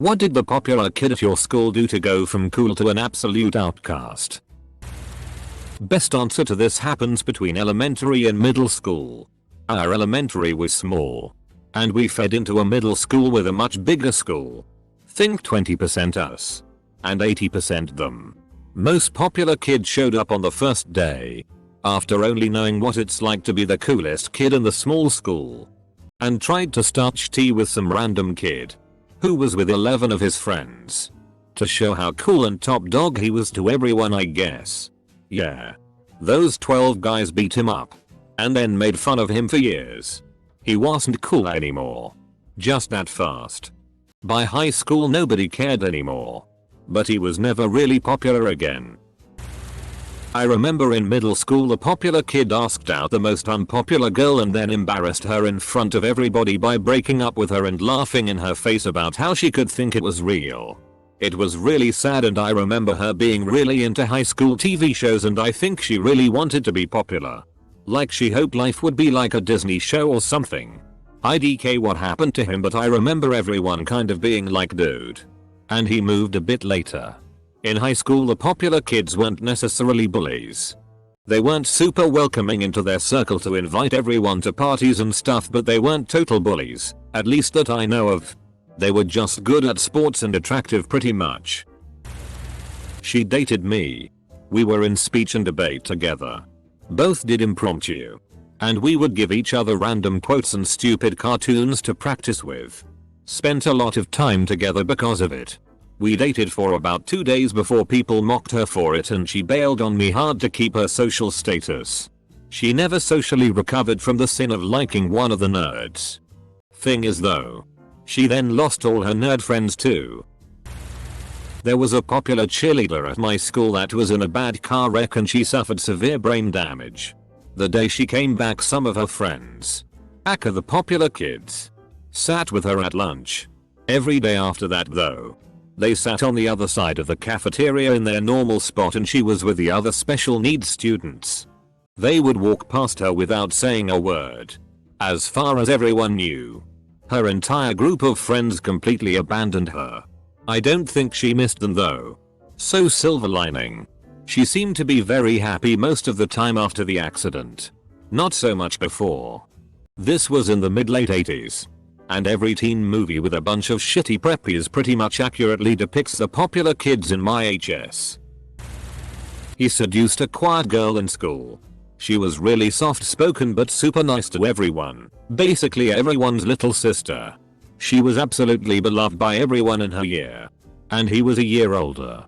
What did the popular kid at your school do to go from cool to an absolute outcast? Best answer to this happens between elementary and middle school. Our elementary was small. And we fed into a middle school with a much bigger school. Think 20% us. And 80% them. Most popular kid showed up on the first day. After only knowing what it's like to be the coolest kid in the small school. And tried to start tea with some random kid. Who was with 11 of his friends. To show how cool and top dog he was to everyone, I guess. Yeah. Those 12 guys beat him up. And then made fun of him for years. He wasn't cool anymore. Just that fast. By high school nobody cared anymore. But he was never really popular again. I remember in middle school the popular kid asked out the most unpopular girl and then embarrassed her in front of everybody by breaking up with her and laughing in her face about how she could think it was real. It was really sad, and I remember her being really into high school TV shows, and I think she really wanted to be popular. Like she hoped life would be like a Disney show or something. IDK what happened to him, but I remember everyone kind of being like, dude. And he moved a bit later. In high school the popular kids weren't necessarily bullies. They weren't super welcoming into their circle to invite everyone to parties and stuff, but they weren't total bullies, at least that I know of. They were just good at sports and attractive pretty much. She dated me. We were in speech and debate together. Both did impromptu. And we would give each other random quotes and stupid cartoons to practice with. Spent a lot of time together because of it. We dated for about 2 days before people mocked her for it, and she bailed on me hard to keep her social status. She never socially recovered from the sin of liking one of the nerds. Thing is though, she then lost all her nerd friends too. There was a popular cheerleader at my school that was in a bad car wreck and she suffered severe brain damage. The day she came back, some of her friends, aka the popular kids, sat with her at lunch. Every day after that though, they sat on the other side of the cafeteria in their normal spot and she was with the other special needs students. They would walk past her without saying a word. As far as everyone knew, her entire group of friends completely abandoned her. I don't think she missed them though. So silver lining. She seemed to be very happy most of the time after the accident. Not so much before. This was in the mid-late 80s. And every teen movie with a bunch of shitty preppies pretty much accurately depicts the popular kids in my HS. He seduced a quiet girl in school. She was really soft-spoken but super nice to everyone. Basically everyone's little sister. She was absolutely beloved by everyone in her year. And he was a year older.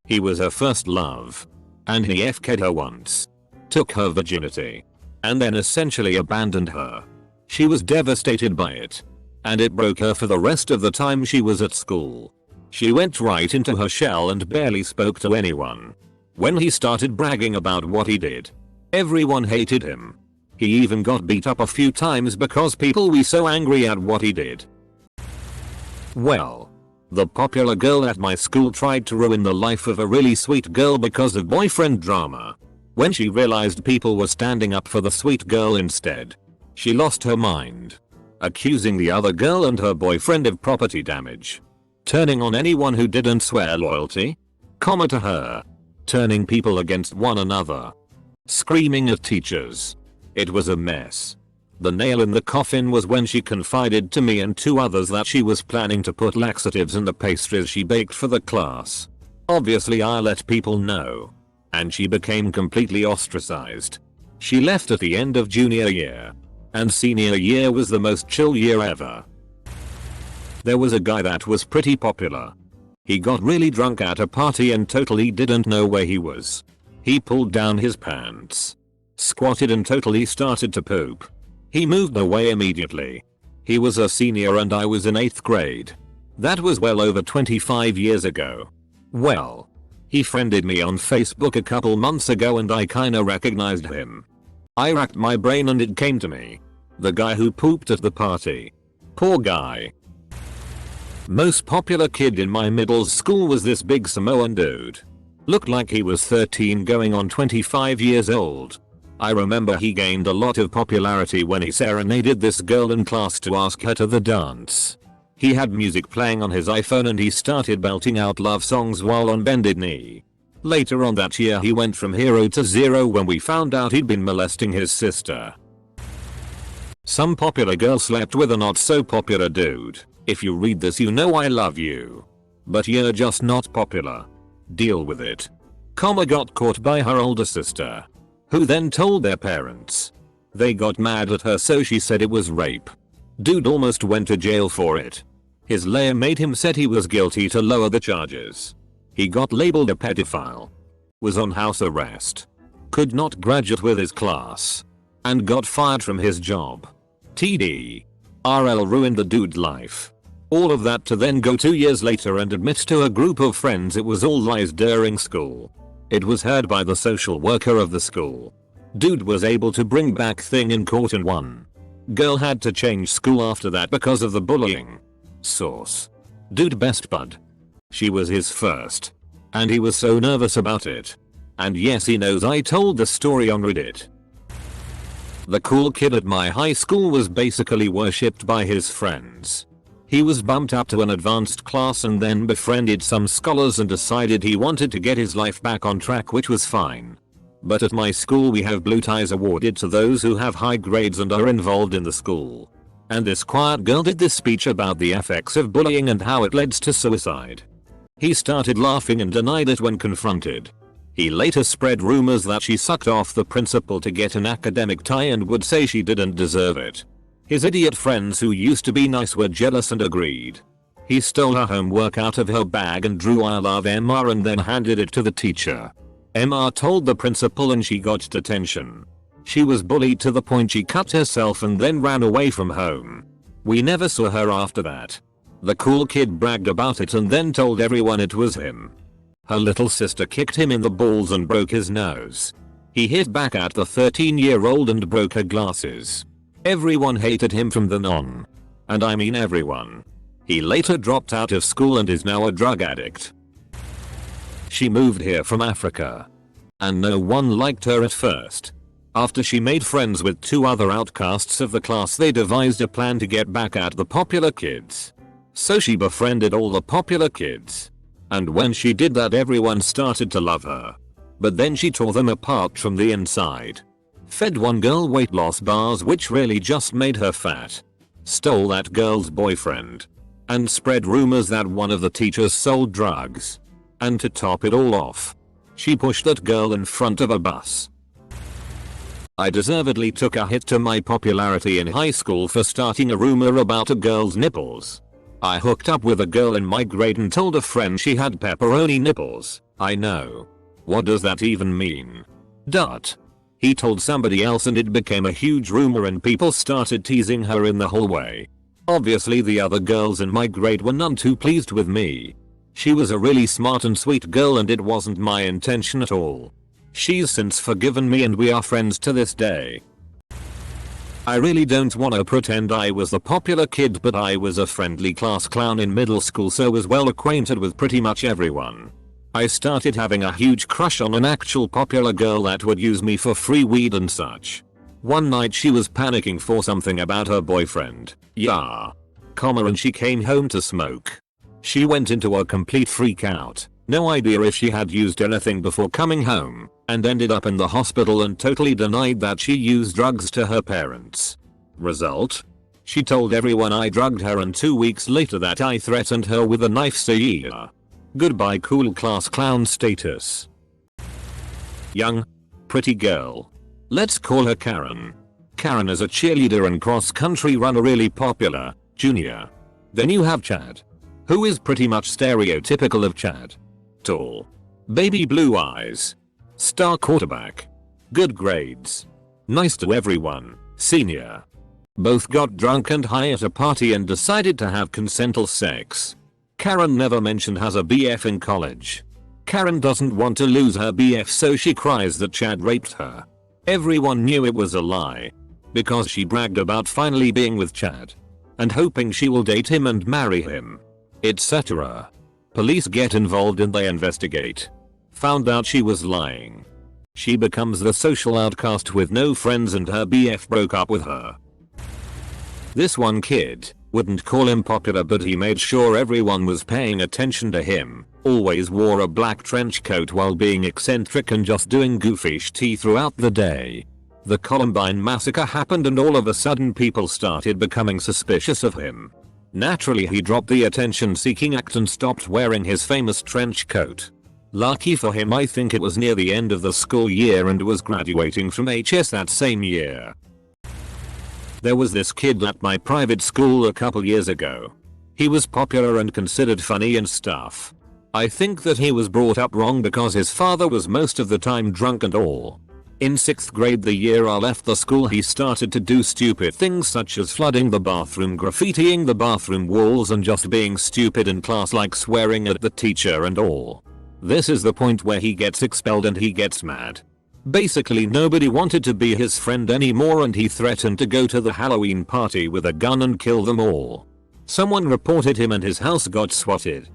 He was her first love. And he FK'd her once. Took her virginity. And then essentially abandoned her. She was devastated by it. And it broke her for the rest of the time she was at school. She went right into her shell and barely spoke to anyone. When he started bragging about what he did, everyone hated him. He even got beat up a few times because people were so angry at what he did. Well, the popular girl at my school tried to ruin the life of a really sweet girl because of boyfriend drama. When she realized people were standing up for the sweet girl instead, she lost her mind. Accusing the other girl and her boyfriend of property damage. Turning on anyone who didn't swear loyalty. To her. Turning people against one another. Screaming at teachers. It was a mess. The nail in the coffin was when she confided to me and 2 others that she was planning to put laxatives in the pastries she baked for the class. Obviously I let people know. And she became completely ostracized. She left at the end of junior year. And senior year was the most chill year ever. There was a guy that was pretty popular. He got really drunk at a party and totally didn't know where he was. He pulled down his pants, squatted and totally started to poop. He moved away immediately. He was a senior and I was in 8th grade. That was well over 25 years ago. Well, he friended me on Facebook a couple months ago and I kinda recognized him. I racked my brain and it came to me. The guy who pooped at the party. Poor guy. Most popular kid in my middle school was this big Samoan dude. Looked like he was 13 going on 25 years old. I remember he gained a lot of popularity when he serenaded this girl in class to ask her to the dance. He had music playing on his iPhone and he started belting out love songs while on bended knee. Later on that year he went from hero to zero when we found out he'd been molesting his sister. Some popular girl slept with a not so popular dude. If you read this you know I love you. But you're just not popular. Deal with it. Comma got caught by her older sister, who then told their parents. They got mad at her so she said it was rape. Dude almost went to jail for it. His lawyer made him said he was guilty to lower the charges. He got labeled a pedophile. Was on house arrest. Could not graduate with his class. And got fired from his job. TD. RL ruined the dude's life. All of that to then go 2 years later and admit to a group of friends it was all lies during school. It was heard by the social worker of the school. Dude was able to bring back thing in court and won. Girl had to change school after that because of the bullying. Source. Dude best bud. She was his first. And he was so nervous about it. And yes he knows I told the story on Reddit. The cool kid at my high school was basically worshipped by his friends. He was bumped up to an advanced class and then befriended some scholars and decided he wanted to get his life back on track, which was fine. But at my school we have blue ties awarded to those who have high grades and are involved in the school. And this quiet girl did this speech about the effects of bullying and how it leads to suicide. He started laughing and denied it when confronted. He later spread rumors that she sucked off the principal to get an academic tie and would say she didn't deserve it. His idiot friends who used to be nice were jealous and agreed. He stole her homework out of her bag and drew I love MR and then handed it to the teacher. MR told the principal and she got detention. She was bullied to the point she cut herself and then ran away from home. We never saw her after that. The cool kid bragged about it and then told everyone it was him. Her little sister kicked him in the balls and broke his nose. He hit back at the 13-year-old and broke her glasses. Everyone hated him from then on. And I mean everyone. He later dropped out of school and is now a drug addict. She moved here from Africa. And no one liked her at first. After she made friends with 2 other outcasts of the class they devised a plan to get back at the popular kids. So she befriended all the popular kids. And when she did that everyone started to love her. But then she tore them apart from the inside. Fed one girl weight loss bars which really just made her fat. Stole that girl's boyfriend. And spread rumors that one of the teachers sold drugs. And to top it all off, she pushed that girl in front of a bus. I deservedly took a hit to my popularity in high school for starting a rumor about a girl's nipples. I hooked up with a girl in my grade and told a friend she had pepperoni nipples. I know. What does that even mean? He told somebody else and it became a huge rumor and people started teasing her in the hallway. Obviously the other girls in my grade were none too pleased with me. She was a really smart and sweet girl and it wasn't my intention at all. She's since forgiven me and we are friends to this day. I really don't wanna pretend I was the popular kid, but I was a friendly class clown in middle school, so was well acquainted with pretty much everyone. I started having a huge crush on an actual popular girl that would use me for free weed and such. One night she was panicking for something about her boyfriend. And she came home to smoke. She went into a complete freak out. No idea if she had used anything before coming home, and ended up in the hospital and totally denied that she used drugs to her parents. Result? She told everyone I drugged her and 2 weeks later that I threatened her with a knife, so yeah. Goodbye cool class clown status. Young, pretty girl. Let's call her Karen. Karen is a cheerleader and cross-country runner, really popular, junior. Then you have Chad, who is pretty much stereotypical of Chad. Tall. Baby blue eyes. Star quarterback. Good grades. Nice to everyone. Senior. Both got drunk and high at a party and decided to have consensual sex. Karen never mentioned has a BF in college. Karen doesn't want to lose her BF, so she cries that Chad raped her. Everyone knew it was a lie. Because she bragged about finally being with Chad. And hoping she will date him and marry him. Etc. Police get involved and they investigate. Found out she was lying. She becomes the social outcast with no friends and her BF broke up with her. This one kid, Wouldn't call him popular, but he made sure everyone was paying attention to him. Always wore a black trench coat while being eccentric and just doing goofy shit throughout the day. The Columbine massacre happened and all of a sudden people started becoming suspicious of him. Naturally he dropped the attention-seeking act and stopped wearing his famous trench coat. Lucky for him, I think it was near the end of the school year and was graduating from HS that same year. There was this kid at my private school a couple years ago. He was popular and considered funny and stuff. I think that he was brought up wrong because his father was most of the time drunk and all. In 6th grade, the year I left the school, he started to do stupid things such as flooding the bathroom, graffitiing the bathroom walls, and just being stupid in class, like swearing at the teacher and all. This is the point where he gets expelled and he gets mad. Basically nobody wanted to be his friend anymore and he threatened to go to the Halloween party with a gun and kill them all. Someone reported him and his house got swatted.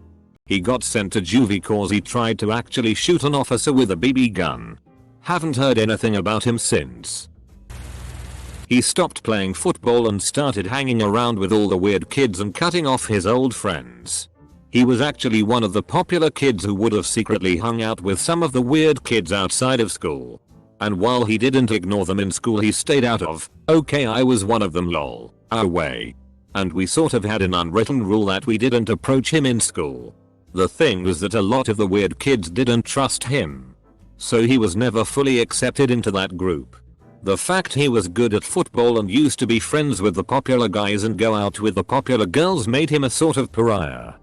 He got sent to juvie cause he tried to actually shoot an officer with a BB gun. Haven't heard anything about him since. He stopped playing football and started hanging around with all the weird kids and cutting off his old friends. He was actually one of the popular kids who would have secretly hung out with some of the weird kids outside of school. And while he didn't ignore them in school, he stayed out of, okay, I was one of them lol, our way. And we sort of had an unwritten rule that we didn't approach him in school. The thing was that a lot of the weird kids didn't trust him. So he was never fully accepted into that group. The fact he was good at football and used to be friends with the popular guys and go out with the popular girls made him a sort of pariah.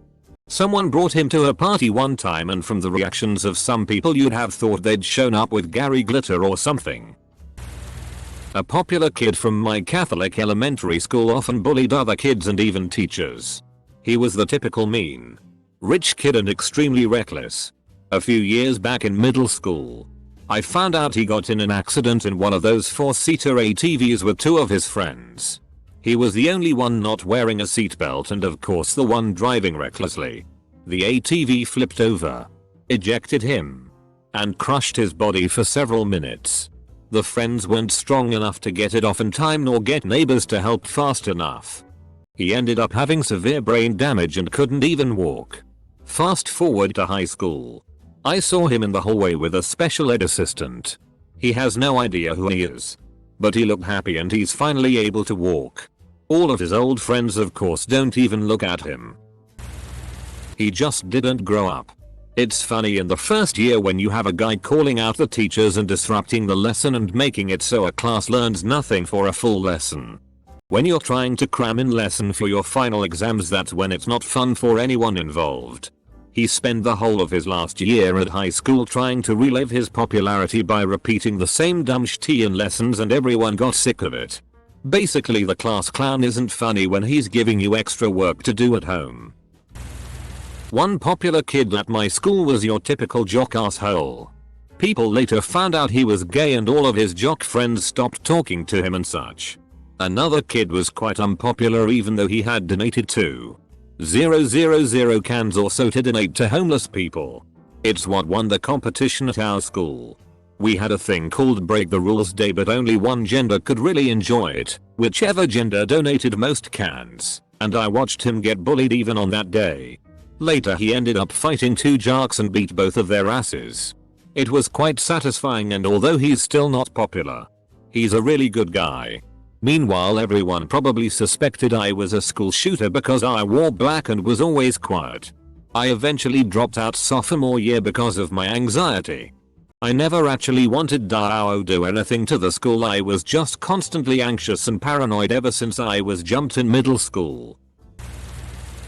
Someone brought him to a party one time and from the reactions of some people you'd have thought they'd shown up with Gary Glitter or something. A popular kid from my Catholic elementary school often bullied other kids and even teachers. He was the typical mean, rich kid and extremely reckless. A few years back in middle school, I found out he got in an accident in one of those 4-seater ATVs with 2 of his friends. He was the only one not wearing a seatbelt and of course the one driving recklessly. The ATV flipped over, ejected him, and crushed his body for several minutes. The friends weren't strong enough to get it off in time nor get neighbors to help fast enough. He ended up having severe brain damage and couldn't even walk. Fast forward to high school. I saw him in the hallway with a special ed assistant. He has no idea who he is. But he looked happy and he's finally able to walk. All of his old friends of course don't even look at him. He just didn't grow up. It's funny in the first year when you have a guy calling out the teachers and disrupting the lesson and making it so a class learns nothing for a full lesson. When you're trying to cram in lesson for your final exams, that's when it's not fun for anyone involved. He spent the whole of his last year at high school trying to relive his popularity by repeating the same dumb shit in lessons and everyone got sick of it. Basically the class clown isn't funny when he's giving you extra work to do at home. One popular kid at my school was your typical jock asshole. People later found out he was gay and all of his jock friends stopped talking to him and such. Another kid was quite unpopular even though he had donated 2,000 cans or so to donate to homeless people. It's what won the competition at our school. We had a thing called Break the Rules Day, but only one gender could really enjoy it, whichever gender donated most cans, and I watched him get bullied even on that day. Later he ended up fighting 2 jocks and beat both of their asses. It was quite satisfying, and although he's still not popular, he's a really good guy. Meanwhile everyone probably suspected I was a school shooter because I wore black and was always quiet. I eventually dropped out sophomore year because of my anxiety. I never actually wanted to do anything to the school, I was just constantly anxious and paranoid ever since I was jumped in middle school.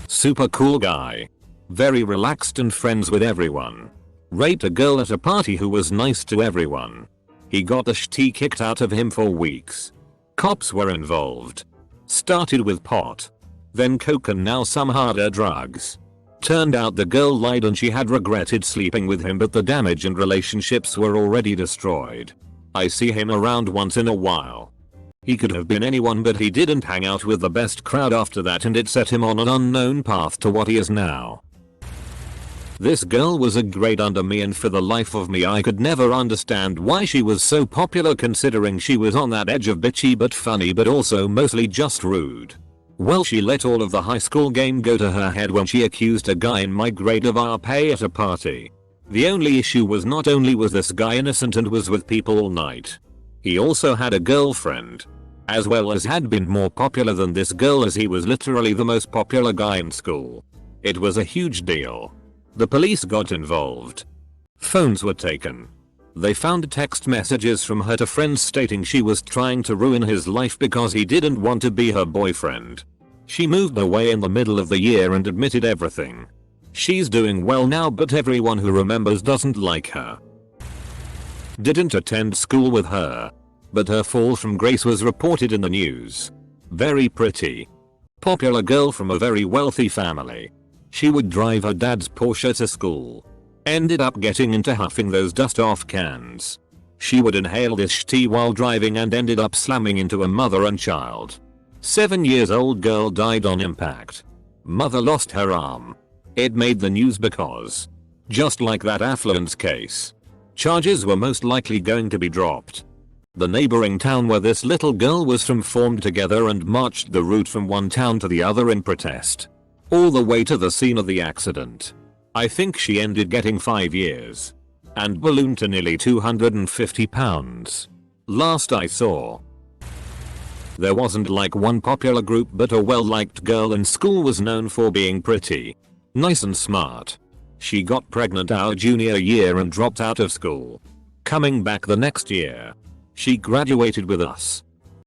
Super cool guy. Very relaxed and friends with everyone. Raped a girl at a party who was nice to everyone. He got the shit kicked out of him for weeks. Cops were involved. Started with pot, then coke and now some harder drugs. Turned out the girl lied and she had regretted sleeping with him, but the damage and relationships were already destroyed. I see him around once in a while. He could have been anyone, but he didn't hang out with the best crowd after that and it set him on an unknown path to what he is now. This girl was a grade under me and for the life of me I could never understand why she was so popular, considering she was on that edge of bitchy but funny but also mostly just rude. Well, she let all of the high school game go to her head when she accused a guy in my grade of RP at a party. The only issue was not only was this guy innocent and was with people all night, he also had a girlfriend, as well as had been more popular than this girl as he was literally the most popular guy in school. It was a huge deal. The police got involved. Phones were taken. They found text messages from her to friends stating she was trying to ruin his life because he didn't want to be her boyfriend. She moved away in the middle of the year and admitted everything. She's doing well now, but everyone who remembers doesn't like her. Didn't attend school with her, but her fall from grace was reported in the news. Very pretty. Popular girl from a very wealthy family. She would drive her dad's Porsche to school. Ended up getting into huffing those dust-off cans. She would inhale this tea while driving and ended up slamming into a mother and child. 7-year-old girl died on impact. Mother lost her arm. It made the news because, just like that affluence case, charges were most likely going to be dropped. The neighboring town where this little girl was from formed together and marched the route from one town to the other in protest, all the way to the scene of the accident. I think she ended getting 5 years. And ballooned to nearly 250 pounds. Last I saw. There wasn't like one popular group, but a well-liked girl in school was known for being pretty, nice and smart. She got pregnant our junior year and dropped out of school. Coming back the next year, she graduated with us.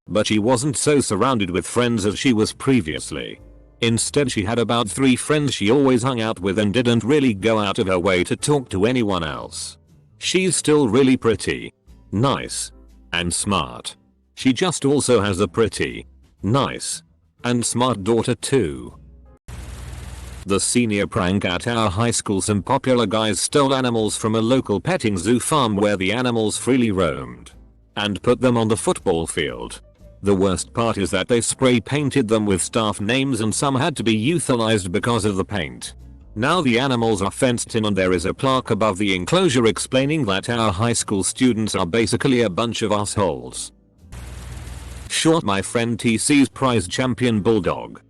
But she wasn't so surrounded with friends as she was previously. Instead, she had about 3 friends she always hung out with and didn't really go out of her way to talk to anyone else. She's still really pretty, nice, and smart. She just also has a pretty, nice, and smart daughter too. The senior prank at our high school: some popular guys stole animals from a local petting zoo farm where the animals freely roamed, and put them on the football field. The worst part is that they spray painted them with staff names and some had to be euthanized because of the paint. Now the animals are fenced in and there is a plaque above the enclosure explaining that our high school students are basically a bunch of assholes. Shot my friend TC's prize champion bulldog.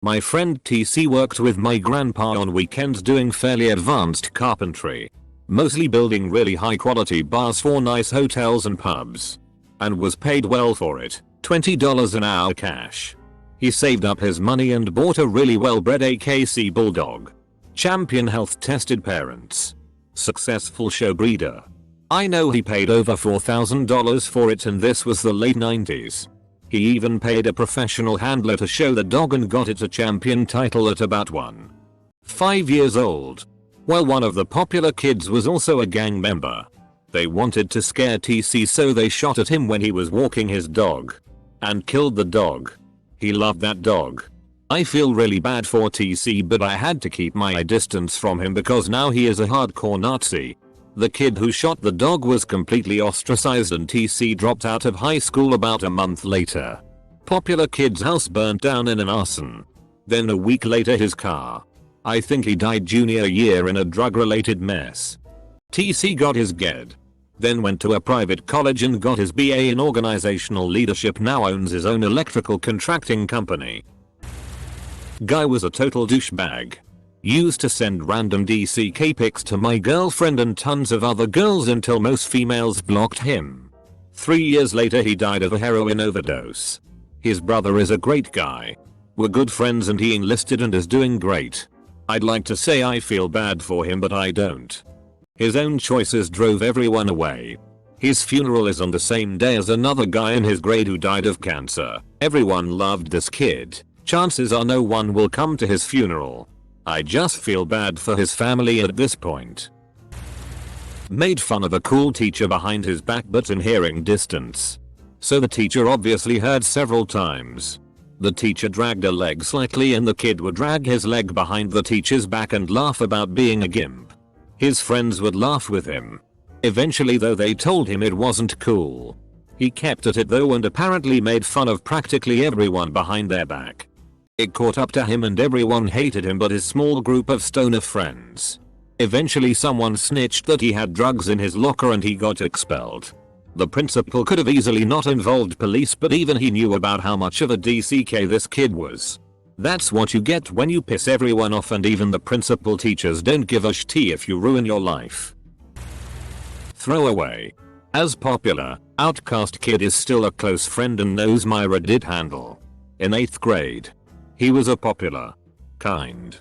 My friend TC worked with my grandpa on weekends doing fairly advanced carpentry, mostly building really high quality bars for nice hotels and pubs, and was paid well for it. $20 an hour cash. He saved up his money and bought a really well-bred AKC bulldog. Champion health tested parents. Successful show breeder. I know he paid over $4,000 for it and this was the late 90s. He even paid a professional handler to show the dog and got it a champion title at about 5 years old. Well, one of the popular kids was also a gang member. They wanted to scare TC, so they shot at him when he was walking his dog and killed the dog. He loved that dog. I feel really bad for TC, but I had to keep my distance from him because now he is a hardcore Nazi. The kid who shot the dog was completely ostracized and TC dropped out of high school about a month later. Popular kid's house burnt down in an arson. Then a week later his car. I think he died junior year in a drug-related mess. TC got his GED. Then went to a private college and got his BA in organizational leadership, now owns his own electrical contracting company. Guy was a total douchebag. Used to send random DCK pics to my girlfriend and tons of other girls until most females blocked him. 3 years later he died of a heroin overdose. His brother is a great guy. We're good friends and he enlisted and is doing great. I'd like to say I feel bad for him, but I don't. His own choices drove everyone away. His funeral is on the same day as another guy in his grade who died of cancer. Everyone loved this kid. Chances are no one will come to his funeral. I just feel bad for his family at this point. Made fun of a cool teacher behind his back but in hearing distance. So the teacher obviously heard several times. The teacher dragged a leg slightly and the kid would drag his leg behind the teacher's back and laugh about being a gimp. His friends would laugh with him. Eventually though they told him it wasn't cool. He kept at it though and apparently made fun of practically everyone behind their back. It caught up to him and everyone hated him but his small group of stoner friends. Eventually someone snitched that he had drugs in his locker and he got expelled. The principal could have easily not involved police, but even he knew about how much of a DCK this kid was. That's what you get when you piss everyone off, and even the principal teachers don't give a shit if you ruin your life. Throwaway. As popular, outcast kid is still a close friend and knows my Reddit handle. In 8th grade. He was a popular, kind,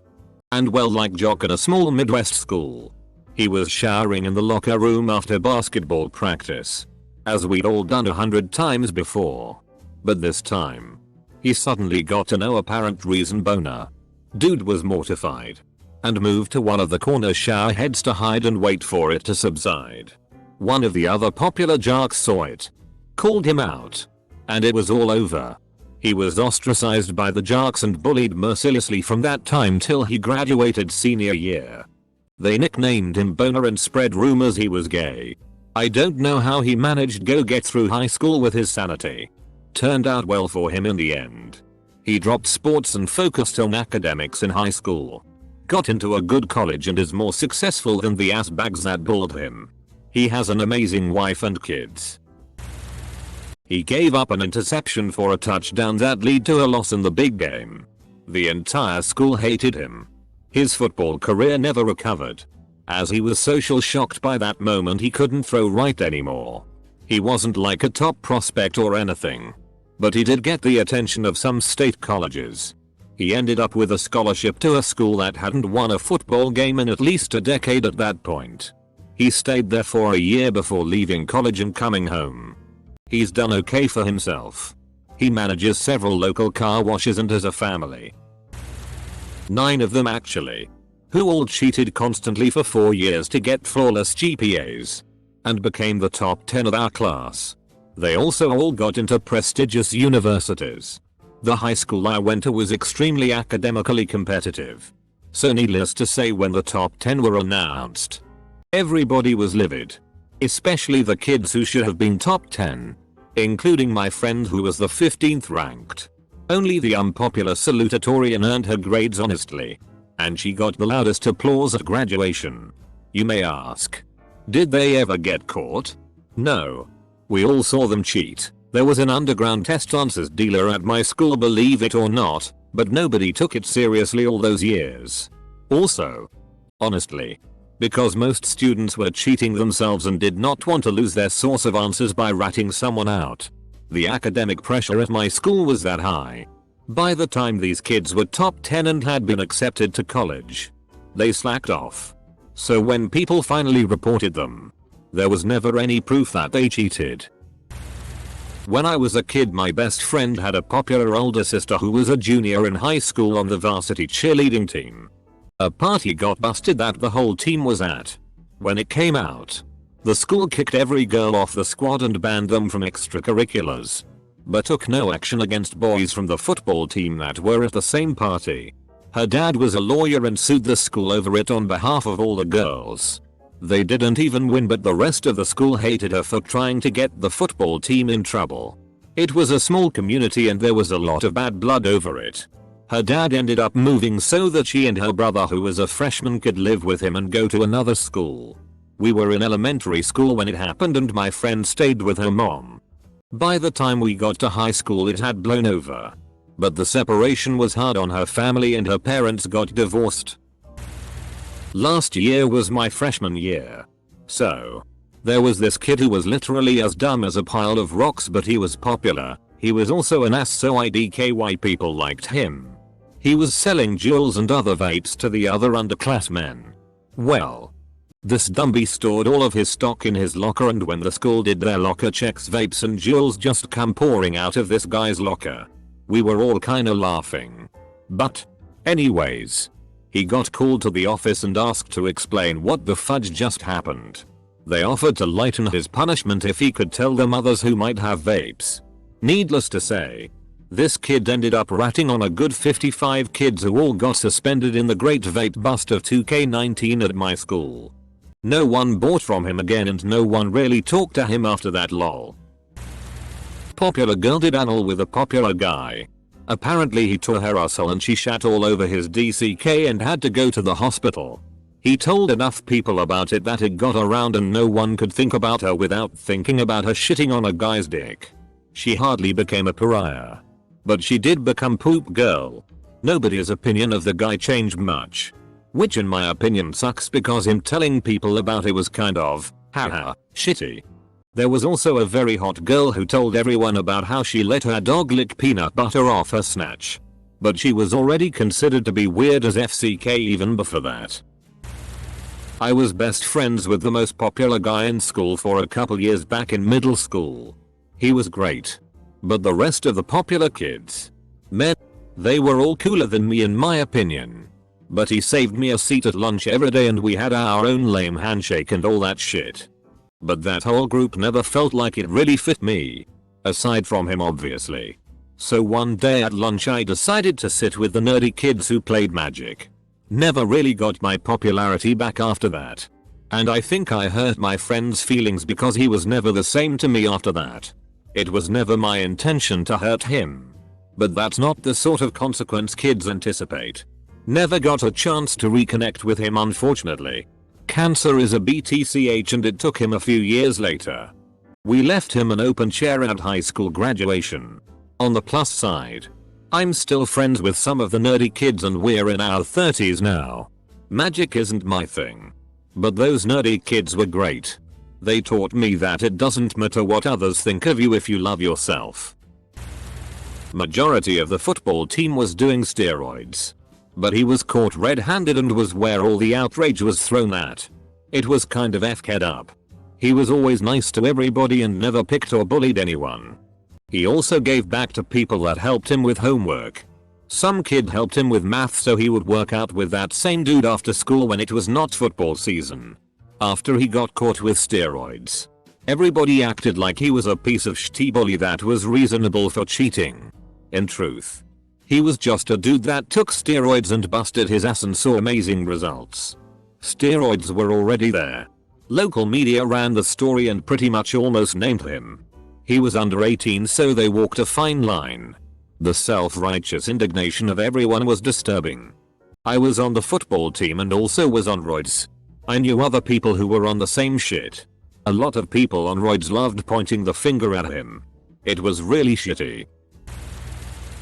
and well-liked jock at a small Midwest school. He was showering in the locker room after basketball practice, as we'd all done 100 times before. But this time, he suddenly got a no apparent reason boner. Dude was mortified and moved to one of the corner shower heads to hide and wait for it to subside. One of the other popular jocks saw it, called him out, and it was all over. He was ostracized by the jocks and bullied mercilessly from that time till he graduated senior year. They nicknamed him Boner and spread rumors he was gay. I don't know how he managed to get through high school with his sanity. Turned out well for him in the end. He dropped sports and focused on academics in high school. Got into a good college and is more successful than the ass bags that bullied him. He has an amazing wife and kids. He gave up an interception for a touchdown that led to a loss in the big game. The entire school hated him. His football career never recovered, as he was so shocked by that moment he couldn't throw right anymore. He wasn't like a top prospect or anything, but he did get the attention of some state colleges. He ended up with a scholarship to a school that hadn't won a football game in at least a decade at that point. He stayed there for a year before leaving college and coming home. He's done okay for himself. He manages several local car washes and has a family. 9 of them actually. Who all cheated constantly for 4 years to get flawless GPAs. And became the top 10 of our class. They also all got into prestigious universities. The high school I went to was extremely academically competitive. So needless to say, when the top 10 were announced, everybody was livid. Especially the kids who should have been top 10. Including my friend who was the 15th ranked. Only the unpopular salutatorian earned her grades honestly. And she got the loudest applause at graduation. You may ask, did they ever get caught? No. We all saw them cheat. There was an underground test answers dealer at my school, believe it or not, but nobody took it seriously all those years. Also, honestly, because most students were cheating themselves and did not want to lose their source of answers by ratting someone out. The academic pressure at my school was that high. By the time these kids were top 10 and had been accepted to college, they slacked off. So when people finally reported them, there was never any proof that they cheated. When I was a kid, my best friend had a popular older sister who was a junior in high school on the varsity cheerleading team. A party got busted that the whole team was at. When it came out, the school kicked every girl off the squad and banned them from extracurriculars, but took no action against boys from the football team that were at the same party. Her dad was a lawyer and sued the school over it on behalf of all the girls. They didn't even win, but the rest of the school hated her for trying to get the football team in trouble. It was a small community and there was a lot of bad blood over it. Her dad ended up moving so that she and her brother, who was a freshman, could live with him and go to another school. We were in elementary school when it happened and my friend stayed with her mom. By the time we got to high school it had blown over. But the separation was hard on her family and her parents got divorced. Last year was my freshman year. So, there was this kid who was literally as dumb as a pile of rocks, but he was popular. He was also an ass, so IDKY people liked him. He was selling jewels and other vapes to the other underclassmen. Well, this dumbie stored all of his stock in his locker, and when the school did their locker checks, vapes and jewels just come pouring out of this guy's locker. We were all kinda laughing. But, anyways, he got called to the office and asked to explain what the fudge just happened. They offered to lighten his punishment if he could tell them others who might have vapes. Needless to say, this kid ended up ratting on a good 55 kids who all got suspended in the Great Vape Bust of 2K19 at my school. No one bought from him again and no one really talked to him after that, lol. Popular girl did anal with a popular guy. Apparently he tore her asshole and she shat all over his DCK and had to go to the hospital. He told enough people about it that it got around and no one could think about her without thinking about her shitting on a guy's dick. She hardly became a pariah, but she did become poop girl. Nobody's opinion of the guy changed much. Which in my opinion sucks because him telling people about it was kind of, haha, shitty. There was also a very hot girl who told everyone about how she let her dog lick peanut butter off her snatch. But she was already considered to be weird as FCK even before that. I was best friends with the most popular guy in school for a couple years back in middle school. He was great. But the rest of the popular kids, man, they were all cooler than me in my opinion. But he saved me a seat at lunch every day and we had our own lame handshake and all that shit. But that whole group never felt like it really fit me. Aside from him obviously. So one day at lunch I decided to sit with the nerdy kids who played Magic. Never really got my popularity back after that. And I think I hurt my friend's feelings because he was never the same to me after that. It was never my intention to hurt him. But that's not the sort of consequence kids anticipate. Never got a chance to reconnect with him unfortunately. Cancer is a BTCH and it took him a few years later. We left him an open chair at high school graduation. On the plus side, I'm still friends with some of the nerdy kids and we're in our 30s now. Magic isn't my thing. But those nerdy kids were great. They taught me that it doesn't matter what others think of you if you love yourself. Majority of the football team was doing steroids. But he was caught red-handed and was where all the outrage was thrown at. It was kind of f-ked up. He was always nice to everybody and never picked or bullied anyone. He also gave back to people that helped him with homework. Some kid helped him with math so he would work out with that same dude after school when it was not football season. After he got caught with steroids, everybody acted like he was a piece of shitty bully that was reasonable for cheating. In truth, he was just a dude that took steroids and busted his ass and saw amazing results. Steroids were already there. Local media ran the story and pretty much almost named him. He was under 18 so they walked a fine line. The self-righteous indignation of everyone was disturbing. I was on the football team and also was on roids. I knew other people who were on the same shit. A lot of people on roids loved pointing the finger at him. It was really shitty.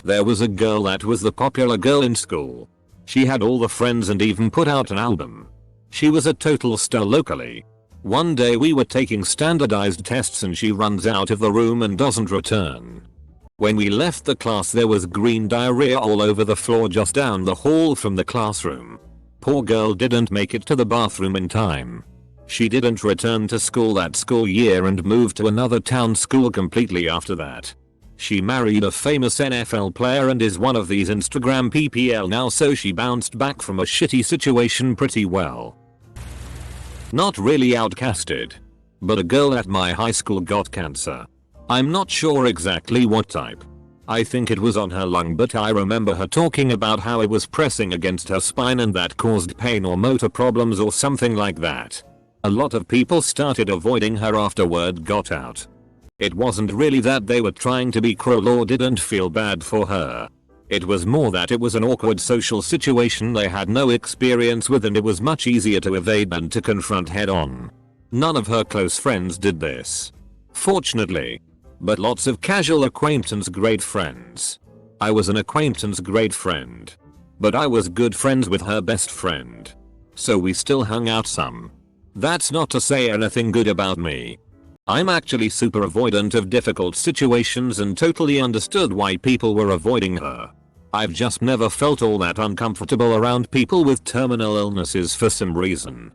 There was a girl that was the popular girl in school. She had all the friends and even put out an album. She was a total star locally. One day we were taking standardized tests and she runs out of the room and doesn't return. When we left the class there was green diarrhea all over the floor just down the hall from the classroom. Poor girl didn't make it to the bathroom in time. She didn't return to school that school year and moved to another town school completely after that. She married a famous NFL player and is one of these Instagram PPL now, so she bounced back from a shitty situation pretty well. Not really outcasted. But a girl at my high school got cancer. I'm not sure exactly what type. I think it was on her lung, but I remember her talking about how it was pressing against her spine and that caused pain or motor problems or something like that. A lot of people started avoiding her after word got out. It wasn't really that they were trying to be cruel or didn't feel bad for her. It was more that it was an awkward social situation they had no experience with and it was much easier to evade than to confront head on. None of her close friends did this. Fortunately. But lots of casual acquaintance great friends. I was an acquaintance great friend. But I was good friends with her best friend. So we still hung out some. That's not to say anything good about me. I'm actually super avoidant of difficult situations and totally understood why people were avoiding her. I've just never felt all that uncomfortable around people with terminal illnesses for some reason.